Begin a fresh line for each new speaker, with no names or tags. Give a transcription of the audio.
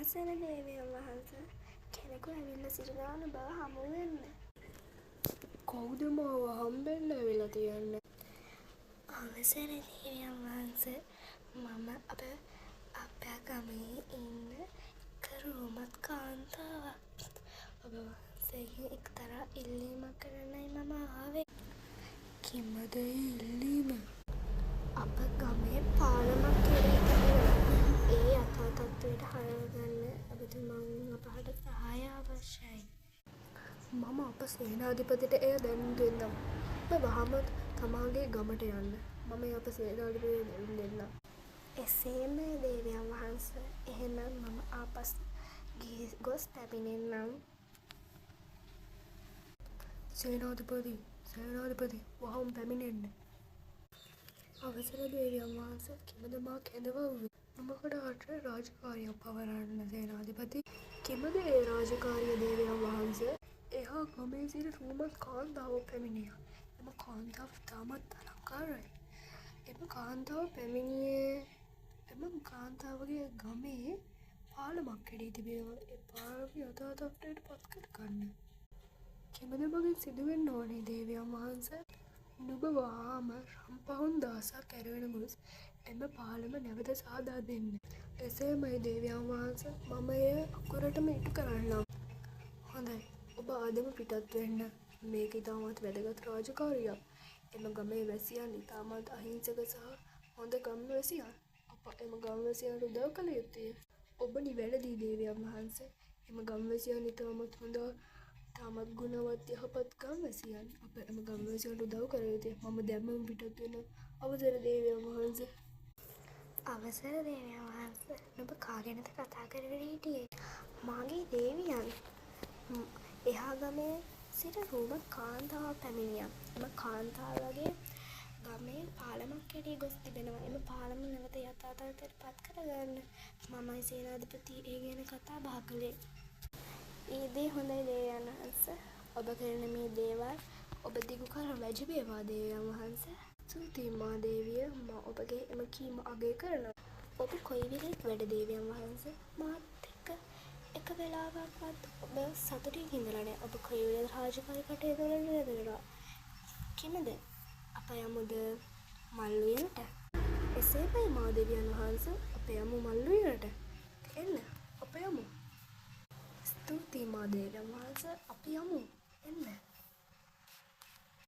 අවසර දේවයන් වහන්සේ කෙනෙකු ඇවිල්ලා සිටිනවා බව හමු වෙන්න.
කවුද මාව හම්බෙන්න ඇවිල්ලා තියන්නේ?
අවසර දේවයන් වහන්සේ මම අපේ ගමේ ඉන්න එක රෝමත් කාන්තාවක්. ඔබ වහන්සේගෙන් එක්තරා ඉල්ලීමක් කරන්නයි මම ආවේ.
කිමද ඒ ඉල්ලීම?
අප ගමේ පාලමක් කෙරේ තිබෙනවා. ඒ යථා තත්ත්වයට හරවගන්න ඔබතුමන් අපට සහාය අවශ්‍යයි.
මම අප සේනාධිපතිට එය දැනුම් දෙන්නම්. ඔබ වහාම තමාගේ ගමට යන්න. මම අප සේනාධිපතිට දැනුම් දෙන්නම්.
එසේම දේවයන් වහන්සේ. එහෙනම් මම ආපසු ගොස් පැමිණෙන්නම්.
සේනාධිපති වහාම පැමිණෙන්න. අවසර දේවයන් වහන්සේ කිමද මා කැඳවුවේ? නොමකට රටේ රාජකාරියක් පවරන්න සේනාධිපති. කිමද ඒ රාජකාරිය දේවයන් වහන්සේ? එහා ගමේ සිට රූමත් කාන්තාවක් පැමිණියා. එම කාන්තාව ඉතාමත් අලංකාරයි. එම කාන්තාව පැමිණියේ එම කාන්තාවගේ ගමේ පාලමක් කැඩී තිබෙනවා. ඒ පාලම යථා තත්ත්වයට පත් කරගන්න. කිමද මගෙන් සිදුවෙන්න ඕනේ දේවයන් වහන්සේ? නුඹ වහාම රම්පහුන් දහසක් ඇරගෙන ගොස් එම පාලම නැවත සාදා දෙන්න. එසේමයි දේවයන් වහන්සේ. මම එය අකුරටම ඉටු කරන්නම්. හොඳයි. ඔබ අදම පිටත් වෙන්න. මේක ඉතාමත් වැදගත් රාජකාරියක්. එම ගමේ වැසියන් ඉතාමත් අහිංසක සහ හොඳ ගම්වැසියන්. අප එම ගම්වැසියන්ට උදව් කළ යුතුය. ඔබ නිවැරදි දේවයන් වහන්සේ. එම ගම්වැසියන් ඉතාමත් හොඳ ඉතාමත් ගුණවත් යහපත් ගම්වැසියන්. අප එම ගම්වැසියන්ට උදව් කළ යුතුය. මම දැන්ම පිටත් වෙනවා. අවසර දේවයන් වහන්සේ.
අවසර දේවයන් වහන්සේ. නුඹ කා ගැනද කතා කරගෙන හිටියේ? මාගේ දේවියන්. එහා ගමේ සිට රූමත් කාන්තාවක් පැමිණියා. එම කාන්තාවගේ ගමේ පාලමක් කැඩී ගොස් තිබෙනවා. එම පාලම නැවත යථා තත්ත්වයට පත් කරගන්න මමයි සේනාධිපති ඒ ගැන කතා බහ කළේ. ඒ දේ හොඳයි දේවයන් වහන්සේ. ඔබ කරන මේ දේවල් ඔබ දිගු කල රැජ වේවා දේවයන් වහන්සේ.
ස්තුතියි මා දේවිය. මා ඔබගේ එම කීම අගය කරනවා.
ඔබ කොයි වෙලෙත් වැඩ දේවයන් වහන්සේ. මාත් එක්ක එක වෙලාවක්වත් ඔබ සතුටින් ඉඳලා නැහැ. ඔබ කොයි වෙලෙත් රාජකාරී කටයුතු වල නිරතව. කිමද? අප යමුද මල් උයනට?
එසේමයි මා දෙවියන් වහන්සේ. අප යමු මල් උයනට. එන්න අප යමු. ස්තුතියි මා දේවයන් වහන්සේ. අපි යමු. එන්න.